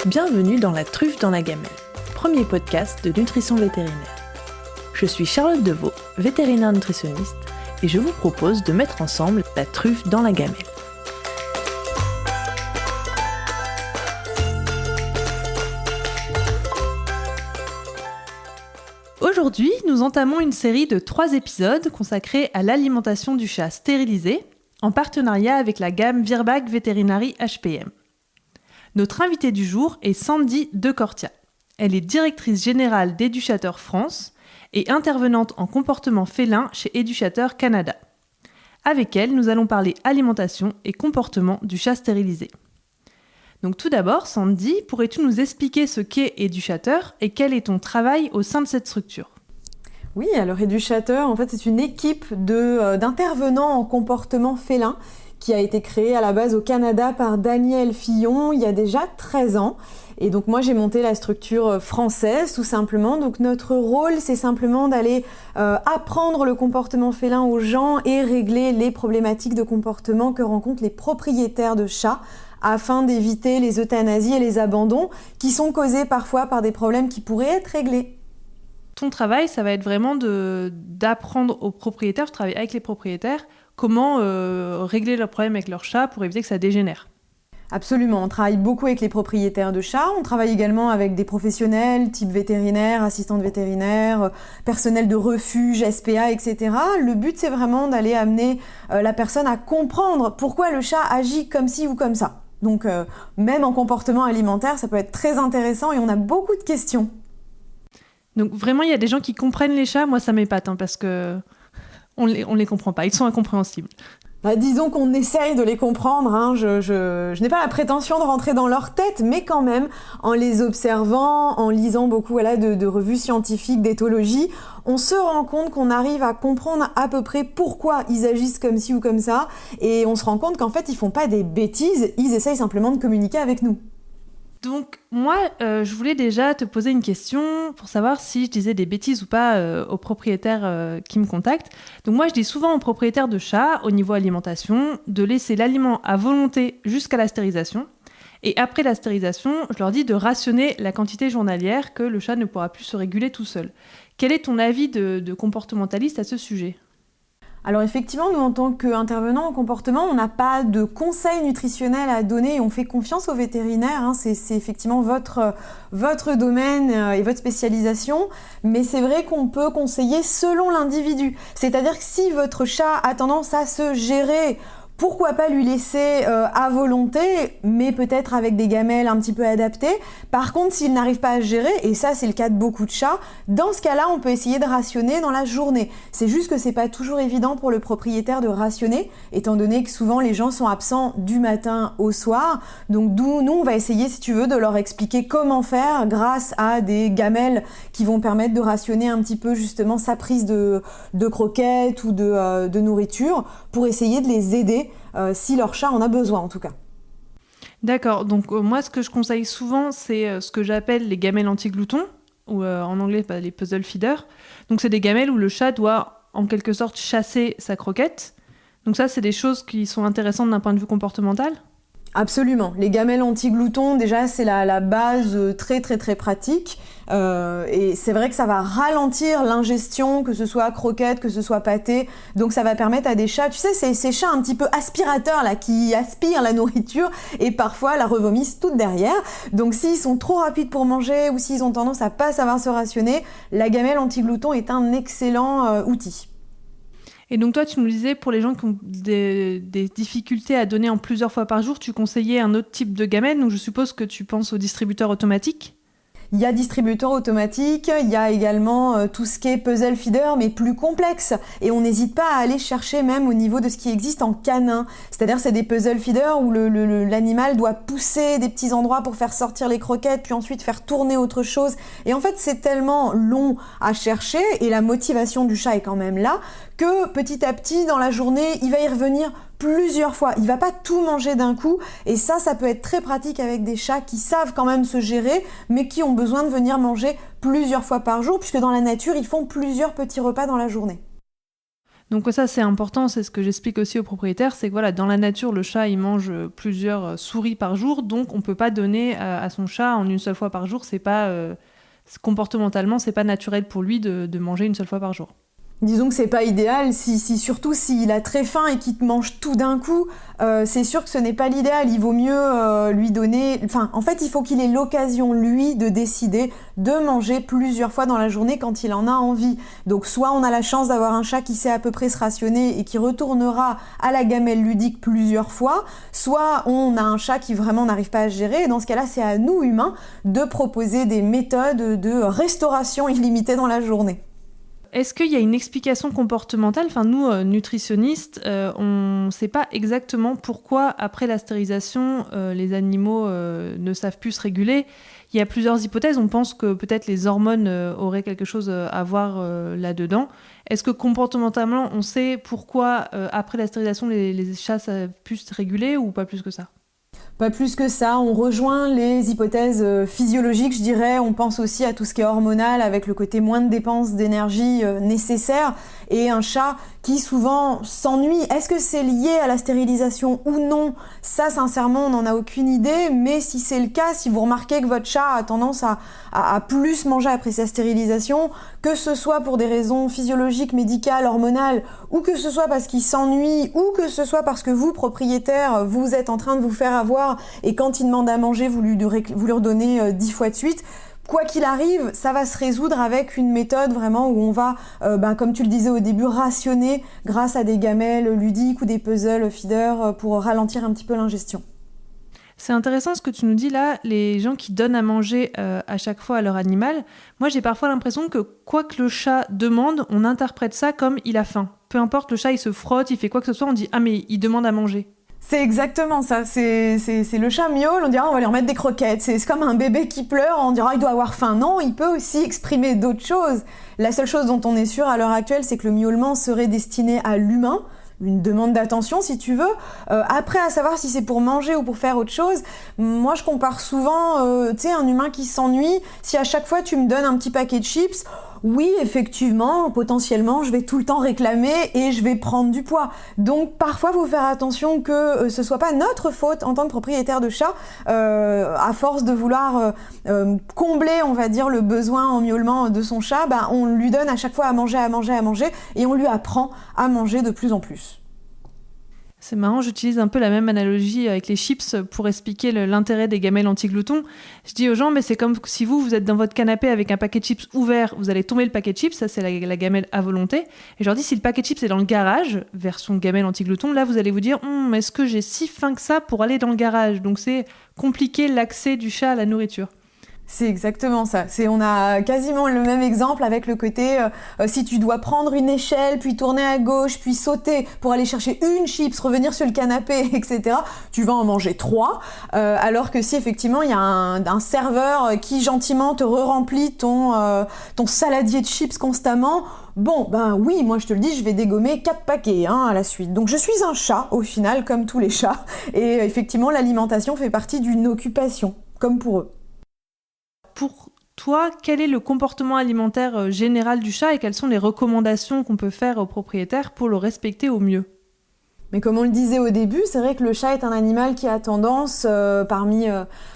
Bienvenue dans La Truffe dans la gamelle, premier podcast de nutrition vétérinaire. Je suis Charlotte Deveau, vétérinaire nutritionniste, et je vous propose de mettre ensemble la truffe dans la gamelle. Aujourd'hui, nous entamons une série de 3 épisodes consacrés à l'alimentation du chat stérilisé, en partenariat avec la gamme Virbac Veterinary HPM. Notre invitée du jour est Sandy Decortia. Elle est directrice générale d'Éduchateur France et intervenante en comportement félin chez Éduchateur Canada. Avec elle, nous allons parler alimentation et comportement du chat stérilisé. Donc tout d'abord, Sandy, pourrais-tu nous expliquer ce qu'est Éduchateur et quel est ton travail au sein de cette structure ? Oui, alors Éduchateur, en fait, c'est une équipe d'intervenants en comportement félin qui a été créée à la base au Canada par Daniel Fillon il y a déjà 13 ans. Et donc moi, j'ai monté la structure française, tout simplement. Donc notre rôle, c'est simplement d'aller apprendre le comportement félin aux gens et régler les problématiques de comportement que rencontrent les propriétaires de chats afin d'éviter les euthanasies et les abandons qui sont causés parfois par des problèmes qui pourraient être réglés. Ton travail, ça va être vraiment d'apprendre aux propriétaires, je travaille avec les propriétaires, comment régler leurs problèmes avec leurs chats pour éviter que ça dégénère. Absolument, on travaille beaucoup avec les propriétaires de chats, on travaille également avec des professionnels type vétérinaire, assistante vétérinaire, personnel de refuge, SPA, etc. Le but, c'est vraiment d'aller amener la personne à comprendre pourquoi le chat agit comme ci ou comme ça. Donc même en comportement alimentaire, ça peut être très intéressant et on a beaucoup de questions. Donc vraiment, il y a des gens qui comprennent les chats, moi ça m'épate parce que on les comprend pas, ils sont incompréhensibles. Disons qu'on essaye de les comprendre, hein. Je n'ai pas la prétention de rentrer dans leur tête, mais quand même, en les observant, en lisant beaucoup de revues scientifiques, d'éthologie, on se rend compte qu'on arrive à comprendre à peu près pourquoi ils agissent comme ci ou comme ça, et on se rend compte qu'en fait, ils font pas des bêtises, ils essayent simplement de communiquer avec nous. Donc moi, je voulais déjà te poser une question pour savoir si je disais des bêtises ou pas aux propriétaires qui me contactent. Donc moi, je dis souvent aux propriétaires de chats, au niveau alimentation, de laisser l'aliment à volonté jusqu'à la stérilisation. Et après la stérilisation, je leur dis de rationner la quantité journalière que le chat ne pourra plus se réguler tout seul. Quel est ton avis de comportementaliste à ce sujet ? Alors effectivement, nous en tant qu'intervenants en comportement, on n'a pas de conseils nutritionnels à donner et on fait confiance aux vétérinaires, hein. C'est effectivement votre domaine et votre spécialisation, mais c'est vrai qu'on peut conseiller selon l'individu. C'est-à-dire que si votre chat a tendance à se gérer, pourquoi pas lui laisser à volonté, mais peut-être avec des gamelles un petit peu adaptées. Par contre, s'il n'arrive pas à se gérer, et ça c'est le cas de beaucoup de chats, dans ce cas-là, on peut essayer de rationner dans la journée. C'est juste que c'est pas toujours évident pour le propriétaire de rationner, étant donné que souvent les gens sont absents du matin au soir. Donc nous, on va essayer, si tu veux, de leur expliquer comment faire grâce à des gamelles qui vont permettre de rationner un petit peu justement sa prise de croquettes ou de nourriture pour essayer de les aider si leur chat en a besoin en tout cas. D'accord, donc moi ce que je conseille souvent c'est ce que j'appelle les gamelles anti-gloutons, ou en anglais les puzzle feeders. Donc c'est des gamelles où le chat doit en quelque sorte chasser sa croquette. Donc ça c'est des choses qui sont intéressantes d'un point de vue comportemental. Absolument. Les gamelles anti-gloutons, déjà, c'est la base très très très pratique. Et c'est vrai que ça va ralentir l'ingestion, que ce soit croquettes, que ce soit pâté. Donc ça va permettre à des chats, tu sais, ces chats un petit peu aspirateurs là, qui aspirent la nourriture et parfois la revomissent toute derrière. Donc s'ils sont trop rapides pour manger ou s'ils ont tendance à pas savoir se rationner, la gamelle anti-glouton est un excellent outil. Et donc toi, tu nous disais, pour les gens qui ont des difficultés à donner en plusieurs fois par jour, tu conseillais un autre type de gamelle, donc je suppose que tu penses aux distributeurs automatiques ? Il y a distributeur automatique, il y a également tout ce qui est puzzle feeder, mais plus complexe. Et on n'hésite pas à aller chercher même au niveau de ce qui existe en canin. C'est-à-dire c'est des puzzle feeders où l'animal doit pousser des petits endroits pour faire sortir les croquettes, puis ensuite faire tourner autre chose. Et en fait, c'est tellement long à chercher, et la motivation du chat est quand même là, que petit à petit, dans la journée, il va y revenir plusieurs fois. Il va pas tout manger d'un coup, et ça peut être très pratique avec des chats qui savent quand même se gérer, mais qui ont besoin de venir manger plusieurs fois par jour, puisque dans la nature, ils font plusieurs petits repas dans la journée. Donc ça c'est important, c'est ce que j'explique aussi aux propriétaires, c'est que voilà, dans la nature le chat il mange plusieurs souris par jour, donc on peut pas donner à son chat en une seule fois par jour, c'est pas comportementalement c'est pas naturel pour lui de manger une seule fois par jour. Disons que c'est pas idéal, surtout s'il a très faim et qu'il te mange tout d'un coup, c'est sûr que ce n'est pas l'idéal. Il vaut mieux lui donner... Enfin, en fait, il faut qu'il ait l'occasion, lui, de décider de manger plusieurs fois dans la journée quand il en a envie. Donc, soit on a la chance d'avoir un chat qui sait à peu près se rationner et qui retournera à la gamelle ludique plusieurs fois, soit on a un chat qui vraiment n'arrive pas à se gérer. Et dans ce cas-là, c'est à nous, humains, de proposer des méthodes de restauration illimitée dans la journée. Est-ce qu'il y a une explication comportementale ? Enfin, nous, nutritionnistes, on ne sait pas exactement pourquoi, après la stérilisation, les animaux ne savent plus se réguler. Il y a plusieurs hypothèses. On pense que peut-être les hormones auraient quelque chose à voir là-dedans. Est-ce que comportementalement, on sait pourquoi, après la stérilisation, les chats savent plus se réguler ou pas plus que ça ? Pas plus que ça, on rejoint les hypothèses physiologiques, je dirais. On pense aussi à tout ce qui est hormonal, avec le côté moins de dépenses d'énergie nécessaire. Et un chat qui souvent s'ennuie. Est-ce que c'est lié à la stérilisation ou non ? Ça, sincèrement, on n'en a aucune idée. Mais si c'est le cas, si vous remarquez que votre chat a tendance à plus manger après sa stérilisation, que ce soit pour des raisons physiologiques, médicales, hormonales, ou que ce soit parce qu'il s'ennuie, ou que ce soit parce que vous, propriétaire, vous êtes en train de vous faire avoir et quand il demande à manger, vous lui redonnez 10 fois de suite. Quoi qu'il arrive, ça va se résoudre avec une méthode vraiment où on va, comme tu le disais au début, rationner grâce à des gamelles ludiques ou des puzzle feeders pour ralentir un petit peu l'ingestion. C'est intéressant ce que tu nous dis là, les gens qui donnent à manger à chaque fois à leur animal. Moi, j'ai parfois l'impression que quoi que le chat demande, on interprète ça comme il a faim. Peu importe, le chat, il se frotte, il fait quoi que ce soit, on dit « Ah, mais il demande à manger ». C'est exactement ça, c'est le chat miaule, on dira on va lui remettre des croquettes, c'est comme un bébé qui pleure, on dira il doit avoir faim. Non, il peut aussi exprimer d'autres choses. La seule chose dont on est sûr à l'heure actuelle, c'est que le miaulement serait destiné à l'humain, une demande d'attention si tu veux. Après, à savoir si c'est pour manger ou pour faire autre chose, moi je compare souvent, un humain qui s'ennuie, si à chaque fois tu me donnes un petit paquet de chips, oui, effectivement, potentiellement, je vais tout le temps réclamer et je vais prendre du poids. Donc, parfois, il faut faire attention que ce soit pas notre faute en tant que propriétaire de chat, à force de vouloir combler, on va dire, le besoin en miaulement de son chat, on lui donne à chaque fois à manger, et on lui apprend à manger de plus en plus. C'est marrant, j'utilise un peu la même analogie avec les chips pour expliquer l'intérêt des gamelles anti-gloutons. Je dis aux gens, mais c'est comme si vous êtes dans votre canapé avec un paquet de chips ouvert, vous allez tomber le paquet de chips, ça c'est la gamelle à volonté. Et je leur dis, si le paquet de chips est dans le garage, version gamelle anti-glouton, là vous allez vous dire, est-ce que j'ai si faim que ça pour aller dans le garage ? Donc c'est compliqué l'accès du chat à la nourriture. C'est exactement ça. On a quasiment le même exemple avec le côté si tu dois prendre une échelle, puis tourner à gauche, puis sauter pour aller chercher une chips, revenir sur le canapé, etc. Tu vas en manger 3. Alors que si effectivement il y a un serveur qui gentiment te re-remplit ton saladier de chips constamment, oui, moi je te le dis, je vais dégommer 4 paquets à la suite. Donc je suis un chat au final, comme tous les chats. Et effectivement, l'alimentation fait partie d'une occupation, comme pour eux. Pour toi, quel est le comportement alimentaire général du chat et quelles sont les recommandations qu'on peut faire aux propriétaires pour le respecter au mieux ? Mais comme on le disait au début, c'est vrai que le chat est un animal qui a tendance, parmi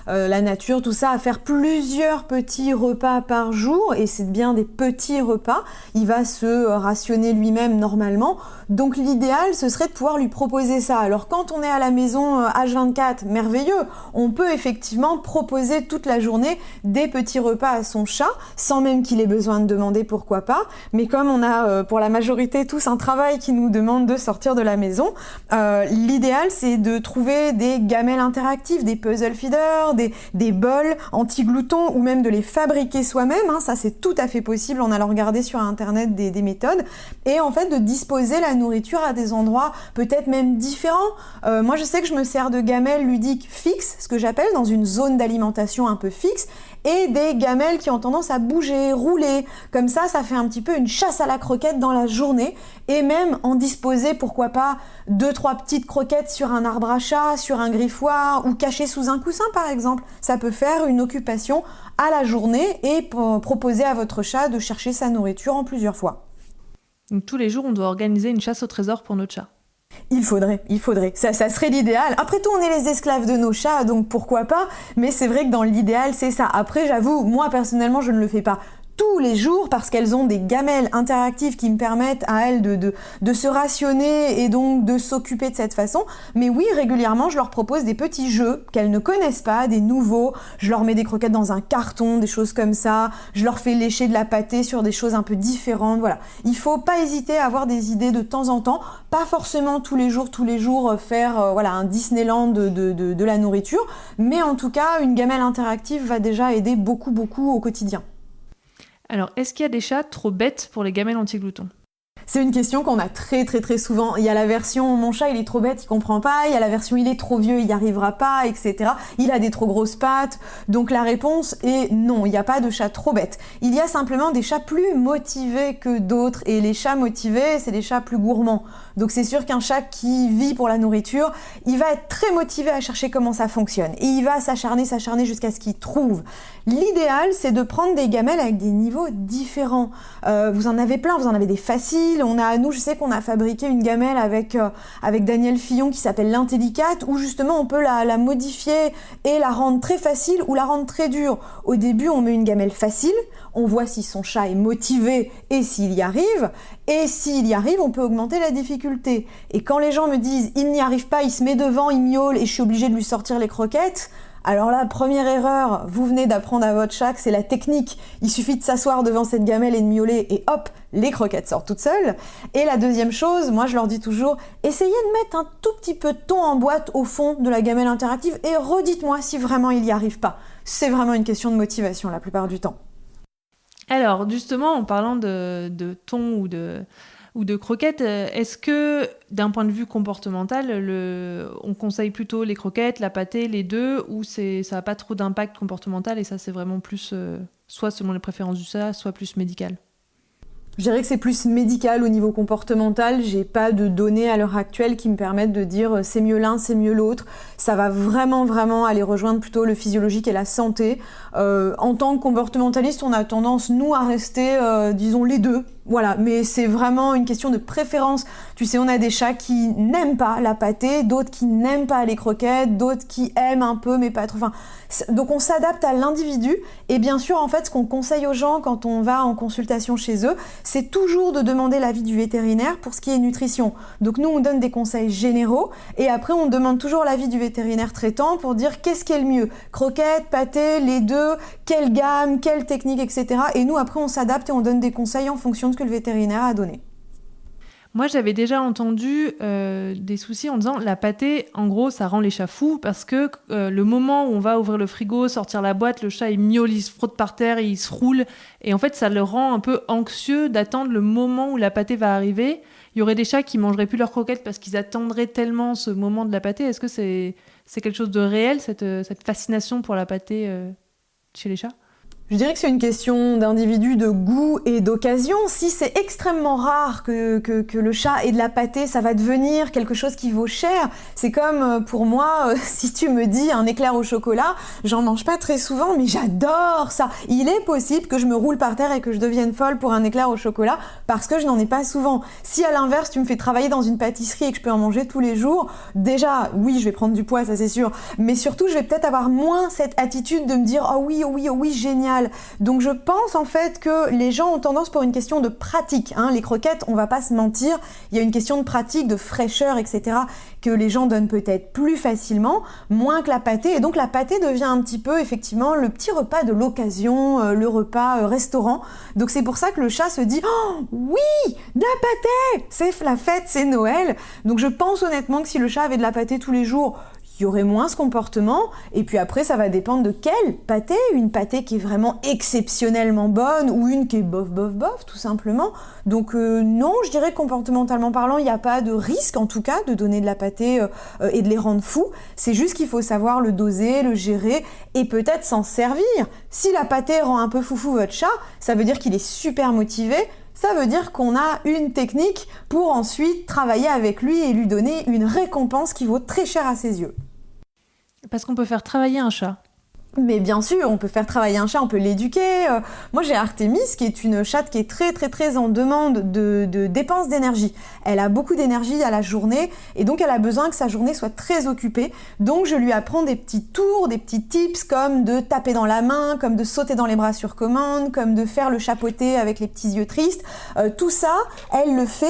la nature, tout ça, à faire plusieurs petits repas par jour, et c'est bien des petits repas. Il va se rationner lui-même normalement. Donc l'idéal, ce serait de pouvoir lui proposer ça. Alors quand on est à la maison H24, merveilleux, on peut effectivement proposer toute la journée des petits repas à son chat, sans même qu'il ait besoin de demander pourquoi pas. Mais comme on a pour la majorité tous un travail qui nous demande de sortir de la maison, l'idéal c'est de trouver des gamelles interactives, des puzzle feeders, des bols anti-gloutons ou même de les fabriquer soi-même. Ça c'est tout à fait possible en allant regarder sur internet des méthodes, et en fait de disposer la nourriture à des endroits peut-être même différents. Moi je sais que je me sers de gamelles ludiques fixes, ce que j'appelle, dans une zone d'alimentation un peu fixe, et des gamelles qui ont tendance à bouger, rouler. Comme ça fait un petit peu une chasse à la croquette dans la journée, et même en disposer, pourquoi pas, 2-3 petites croquettes sur un arbre à chat, sur un griffoir, ou cachées sous un coussin par exemple. Ça peut faire une occupation à la journée et proposer à votre chat de chercher sa nourriture en plusieurs fois. Donc tous les jours, on doit organiser une chasse au trésor pour notre chat. Il faudrait. Ça serait l'idéal. Après tout, on est les esclaves de nos chats, donc pourquoi pas, mais c'est vrai que dans l'idéal, c'est ça. Après, j'avoue, moi personnellement, je ne le fais pas tous les jours parce qu'elles ont des gamelles interactives qui me permettent à elles de se rationner et donc de s'occuper de cette façon. Mais oui, régulièrement, je leur propose des petits jeux qu'elles ne connaissent pas, des nouveaux. Je leur mets des croquettes dans un carton, des choses comme ça. Je leur fais lécher de la pâtée sur des choses un peu différentes. Voilà. Il faut pas hésiter à avoir des idées de temps en temps. Pas forcément tous les jours faire un Disneyland de la nourriture. Mais en tout cas, une gamelle interactive va déjà aider beaucoup au quotidien. Alors, est-ce qu'il y a des chats trop bêtes pour les gamelles anti-glouton ? C'est une question qu'on a très souvent. Il y a la version « mon chat il est trop bête, il comprend pas », il y a la version « il est trop vieux, il y arrivera pas », etc. Il a des trop grosses pattes. Donc la réponse est non, il n'y a pas de chat trop bête. Il y a simplement des chats plus motivés que d'autres. Et les chats motivés, c'est des chats plus gourmands. Donc c'est sûr qu'un chat qui vit pour la nourriture, il va être très motivé à chercher comment ça fonctionne. Et il va s'acharner jusqu'à ce qu'il trouve. L'idéal, c'est de prendre des gamelles avec des niveaux différents. Vous en avez plein, vous en avez des faciles. Nous, je sais qu'on a fabriqué une gamelle avec Daniel Fillon qui s'appelle l'Intellicate, où justement on peut la modifier et la rendre très facile ou la rendre très dure. Au début, on met une gamelle facile, on voit si son chat est motivé et s'il y arrive. Et s'il y arrive, on peut augmenter la difficulté. Et quand les gens me disent « il n'y arrive pas, il se met devant, il miaule et je suis obligée de lui sortir les croquettes », alors là, première erreur, vous venez d'apprendre à votre chat que c'est la technique. Il suffit de s'asseoir devant cette gamelle et de miauler et hop, les croquettes sortent toutes seules. Et la deuxième chose, moi je leur dis toujours, essayez de mettre un tout petit peu de thon en boîte au fond de la gamelle interactive et redites-moi si vraiment il n'y arrive pas. C'est vraiment une question de motivation la plupart du temps. Alors, justement, en parlant de thon ou de croquettes, est-ce que, d'un point de vue comportemental, on conseille plutôt les croquettes, la pâtée, les deux, ou ça n'a pas trop d'impact comportemental et ça, c'est vraiment plus, soit selon les préférences du chat, soit plus médical ? Je dirais que c'est plus médical au niveau comportemental. J'ai pas de données à l'heure actuelle qui me permettent de dire c'est mieux l'un, c'est mieux l'autre. Ça va vraiment aller rejoindre plutôt le physiologique et la santé. En tant que comportementaliste, on a tendance, nous, à rester, disons, les deux. Voilà, mais c'est vraiment une question de préférence. Tu sais, on a des chats qui n'aiment pas la pâtée, d'autres qui n'aiment pas les croquettes, d'autres qui aiment un peu, mais pas trop. Enfin, donc on s'adapte à l'individu. Et bien sûr, en fait, ce qu'on conseille aux gens quand on va en consultation chez eux, c'est toujours de demander l'avis du vétérinaire pour ce qui est nutrition. Donc nous, on donne des conseils généraux et après, on demande toujours l'avis du vétérinaire traitant pour dire qu'est-ce qui est le mieux. Croquettes, pâté, les deux, quelle gamme, quelle technique, etc. Et nous, après, on s'adapte et on donne des conseils en fonction de ce que le vétérinaire a donné. Moi, j'avais déjà entendu des soucis en disant la pâtée, en gros, ça rend les chats fous parce que le moment où on va ouvrir le frigo, sortir la boîte, le chat il miaule, il se frotte par terre, il se roule. Et en fait, ça le rend un peu anxieux d'attendre le moment où la pâtée va arriver. Il y aurait des chats qui mangeraient plus leurs croquettes parce qu'ils attendraient tellement ce moment de la pâtée. Est-ce que c'est quelque chose de réel, cette fascination pour la pâtée chez les chats ? Je dirais que c'est une question d'individu, de goût et d'occasion. Si c'est extrêmement rare que le chat ait de la pâtée, ça va devenir quelque chose qui vaut cher. C'est comme pour moi, si tu me dis un éclair au chocolat, j'en mange pas très souvent, mais j'adore ça. Il est possible que je me roule par terre et que je devienne folle pour un éclair au chocolat parce que je n'en ai pas souvent. Si à l'inverse, tu me fais travailler dans une pâtisserie et que je peux en manger tous les jours, déjà, oui, je vais prendre du poids, ça c'est sûr. Mais surtout, je vais peut-être avoir moins cette attitude de me dire « oh oui, génial ». Donc je pense en fait que les gens ont tendance pour une question de pratique. Les croquettes, on va pas se mentir, il y a une question de pratique, de fraîcheur, etc. que les gens donnent peut-être plus facilement, moins que la pâtée. Et donc la pâtée devient un petit peu effectivement le petit repas de l'occasion, le repas restaurant. Donc c'est pour ça que le chat se dit « oh oui, de la pâtée, c'est la fête, c'est Noël ». Donc je pense honnêtement que si le chat avait de la pâtée tous les jours, il y aurait moins ce comportement, et puis après ça va dépendre de quelle pâtée, une pâtée qui est vraiment exceptionnellement bonne, ou une qui est bof, tout simplement. Donc non, je dirais que comportementalement parlant, il n'y a pas de risque en tout cas de donner de la pâtée et de les rendre fous, c'est juste qu'il faut savoir le doser, le gérer, et peut-être s'en servir. Si la pâtée rend un peu foufou votre chat, ça veut dire qu'il est super motivé, ça veut dire qu'on a une technique pour ensuite travailler avec lui et lui donner une récompense qui vaut très cher à ses yeux. Parce qu'on peut faire travailler un chat. Mais bien sûr, on peut faire travailler un chat, on peut l'éduquer. Moi, j'ai Artemis, qui est une chatte qui est très, très, très en demande de dépenses d'énergie. Elle a beaucoup d'énergie à la journée et donc elle a besoin que sa journée soit très occupée. Donc, je lui apprends des petits tours, des petits tips comme de taper dans la main, comme de sauter dans les bras sur commande, comme de faire le chapeauté avec les petits yeux tristes. Tout ça, elle le fait.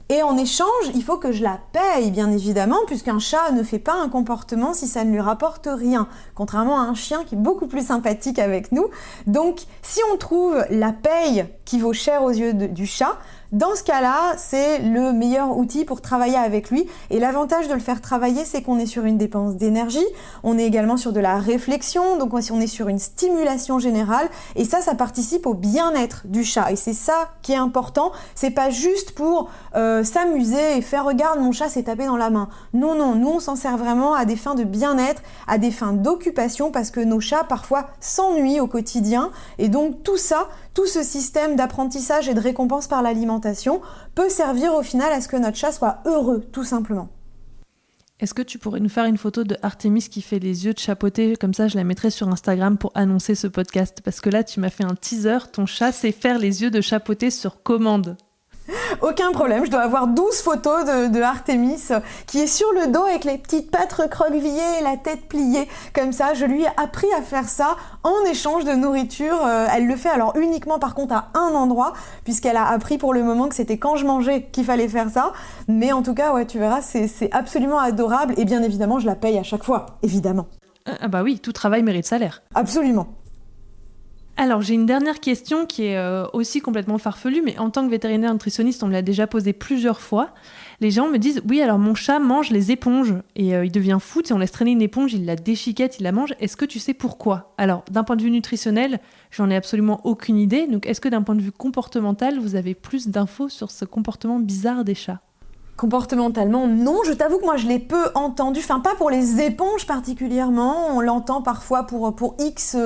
Et en échange, il faut que je la paye, bien évidemment, puisqu'un chat ne fait pas un comportement si ça ne lui rapporte rien, contrairement à un chien qui est beaucoup plus sympathique avec nous. Donc, si on trouve la paye qui vaut cher aux yeux du chat, dans ce cas-là, c'est le meilleur outil pour travailler avec lui. Et l'avantage de le faire travailler, c'est qu'on est sur une dépense d'énergie, on est également sur de la réflexion, donc on est sur une stimulation générale. Et ça participe au bien-être du chat. Et c'est ça qui est important. C'est pas juste pour s'amuser et faire « regarde, mon chat s'est tapé dans la main ». Non, non, nous on s'en sert vraiment à des fins de bien-être, à des fins d'occupation, parce que nos chats parfois s'ennuient au quotidien. Et donc tout ça, tout ce système d'apprentissage et de récompense par l'alimentation peut servir au final à ce que notre chat soit heureux, tout simplement. Est-ce que tu pourrais nous faire une photo de Artemis qui fait les yeux de chapeauté? Comme ça, je la mettrai sur Instagram pour annoncer ce podcast. Parce que là, tu m'as fait un teaser. Ton chat sait faire les yeux de chapeauté sur commande. Aucun problème, je dois avoir 12 photos de Artemis qui est sur le dos avec les petites pattes recroquevillées et la tête pliée. Comme ça, je lui ai appris à faire ça en échange de nourriture. Elle le fait alors uniquement par contre à un endroit, puisqu'elle a appris pour le moment que c'était quand je mangeais qu'il fallait faire ça. Mais en tout cas, ouais, tu verras, c'est absolument adorable. Et bien évidemment, je la paye à chaque fois, évidemment. Ah bah oui, tout travail mérite salaire. Absolument. Alors, j'ai une dernière question qui est aussi complètement farfelue, mais en tant que vétérinaire nutritionniste, on me l'a déjà posée plusieurs fois. Les gens me disent « Oui, alors mon chat mange les éponges et il devient fou, et on laisse traîner une éponge, il la déchiquette, il la mange. Est-ce que tu sais pourquoi ?» Alors, d'un point de vue nutritionnel, j'en ai absolument aucune idée. Donc, est-ce que d'un point de vue comportemental, vous avez plus d'infos sur ce comportement bizarre des chats ? Comportementalement, non. Je t'avoue que moi, je l'ai peu entendu. Enfin, pas pour les éponges particulièrement. On l'entend parfois pour X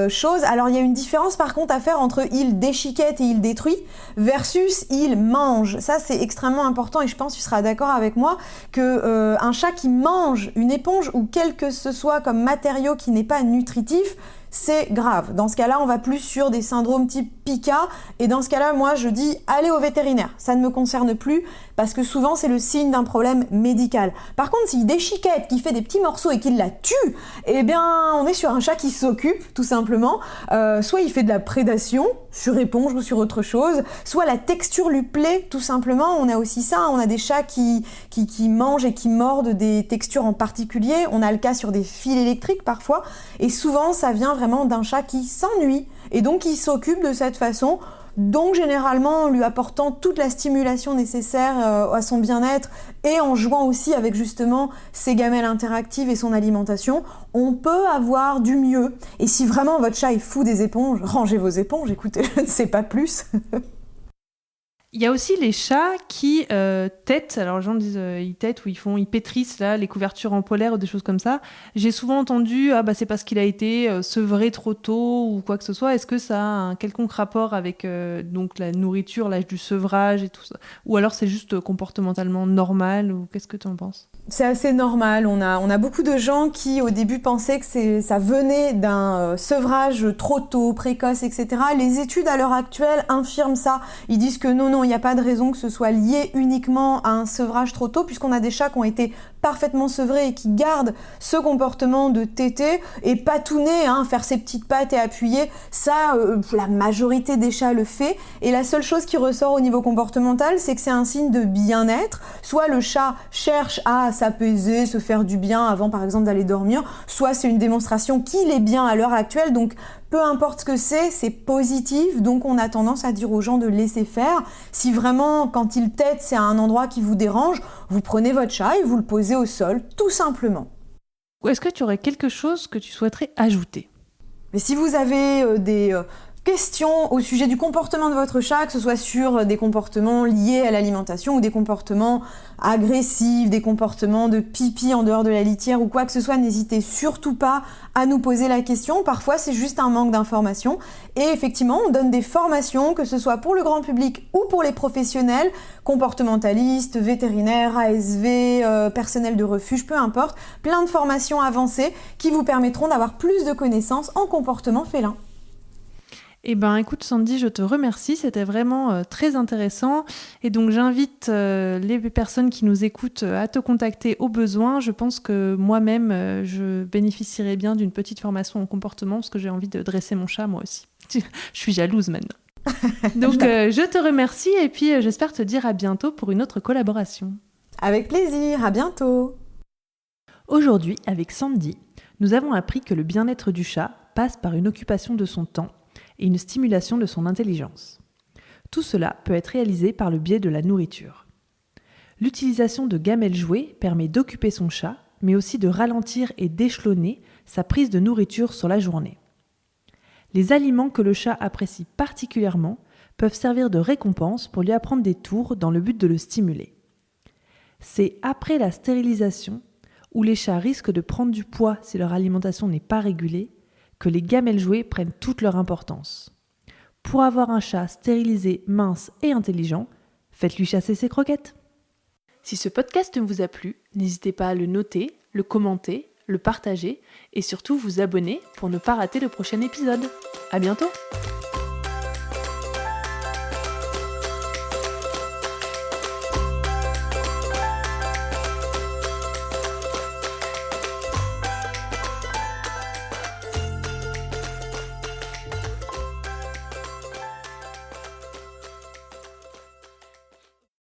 choses. Alors, il y a une différence, par contre, à faire entre il déchiquette et il détruit versus il mange. Ça, c'est extrêmement important et je pense que tu seras d'accord avec moi que un chat qui mange une éponge ou quel que ce soit comme matériau qui n'est pas nutritif, c'est grave. Dans ce cas-là, on va plus sur des syndromes type Pica. Et dans ce cas-là, moi, je dis allez au vétérinaire. Ça ne me concerne plus parce que souvent, c'est le signe d'un problème médical. Par contre, s'il déchiquette, qu'il fait des petits morceaux et qu'il la tue, eh bien, on est sur un chat qui s'occupe, tout simplement. Soit il fait de la prédation sur éponge ou sur autre chose, soit la texture lui plaît, tout simplement. On a aussi ça. On a des chats qui mangent et qui mordent des textures en particulier. On a le cas sur des fils électriques parfois. Et souvent, ça vient vraiment d'un chat qui s'ennuie et donc qui s'occupe de cette façon. Donc généralement en lui apportant toute la stimulation nécessaire à son bien-être et en jouant aussi avec justement ses gamelles interactives et son alimentation, on peut avoir du mieux. Et si vraiment votre chat est fou des éponges, rangez vos éponges, écoutez, je ne sais pas plus. Il y a aussi les chats qui têtent, alors les gens disent ils têtent ou ils pétrissent là, les couvertures en polaire ou des choses comme ça. J'ai souvent entendu c'est parce qu'il a été sevré trop tôt ou quoi que ce soit. Est-ce que ça a un quelconque rapport avec donc la nourriture, l'âge du sevrage et tout ça? Ou alors c'est juste comportementalement normal ou qu'est-ce que tu en penses? C'est assez normal. On a beaucoup de gens qui, au début, pensaient que ça venait d'un sevrage trop tôt, précoce, etc. Les études, à l'heure actuelle, infirment ça. Ils disent que non, il n'y a pas de raison que ce soit lié uniquement à un sevrage trop tôt, puisqu'on a des chats qui ont été parfaitement sevrés et qui gardent ce comportement de téter et patouner, faire ses petites pattes et appuyer. Ça, la majorité des chats le fait. Et la seule chose qui ressort au niveau comportemental, c'est que c'est un signe de bien-être. Soit le chat cherche à s'apaiser, se faire du bien avant, par exemple, d'aller dormir, soit c'est une démonstration qu'il est bien à l'heure actuelle. Donc, peu importe ce que c'est positif. Donc, on a tendance à dire aux gens de laisser faire. Si vraiment, quand il tète, c'est à un endroit qui vous dérange, vous prenez votre chat et vous le posez au sol, tout simplement. Ou est-ce que tu aurais quelque chose que tu souhaiterais ajouter ? Mais si vous avez des questions au sujet du comportement de votre chat, que ce soit sur des comportements liés à l'alimentation ou des comportements agressifs, des comportements de pipi en dehors de la litière ou quoi que ce soit, n'hésitez surtout pas à nous poser la question. Parfois, c'est juste un manque d'information. Et effectivement, on donne des formations, que ce soit pour le grand public ou pour les professionnels, comportementalistes, vétérinaires, ASV, personnel de refuge, peu importe. Plein de formations avancées qui vous permettront d'avoir plus de connaissances en comportement félin. Eh ben, écoute Sandy, je te remercie, c'était vraiment très intéressant. Et donc j'invite les personnes qui nous écoutent à te contacter au besoin. Je pense que moi-même, je bénéficierais bien d'une petite formation en comportement parce que j'ai envie de dresser mon chat moi aussi. Je suis jalouse maintenant. Donc je te remercie et puis j'espère te dire à bientôt pour une autre collaboration. Avec plaisir, à bientôt. Aujourd'hui, avec Sandy, nous avons appris que le bien-être du chat passe par une occupation de son temps et une stimulation de son intelligence. Tout cela peut être réalisé par le biais de la nourriture. L'utilisation de gamelles jouées permet d'occuper son chat, mais aussi de ralentir et d'échelonner sa prise de nourriture sur la journée. Les aliments que le chat apprécie particulièrement peuvent servir de récompense pour lui apprendre des tours dans le but de le stimuler. C'est après la stérilisation, où les chats risquent de prendre du poids si leur alimentation n'est pas régulée, que les gamelles jouées prennent toute leur importance. Pour avoir un chat stérilisé, mince et intelligent, faites-lui chasser ses croquettes. Si ce podcast vous a plu, n'hésitez pas à le noter, le commenter, le partager et surtout vous abonner pour ne pas rater le prochain épisode. À bientôt!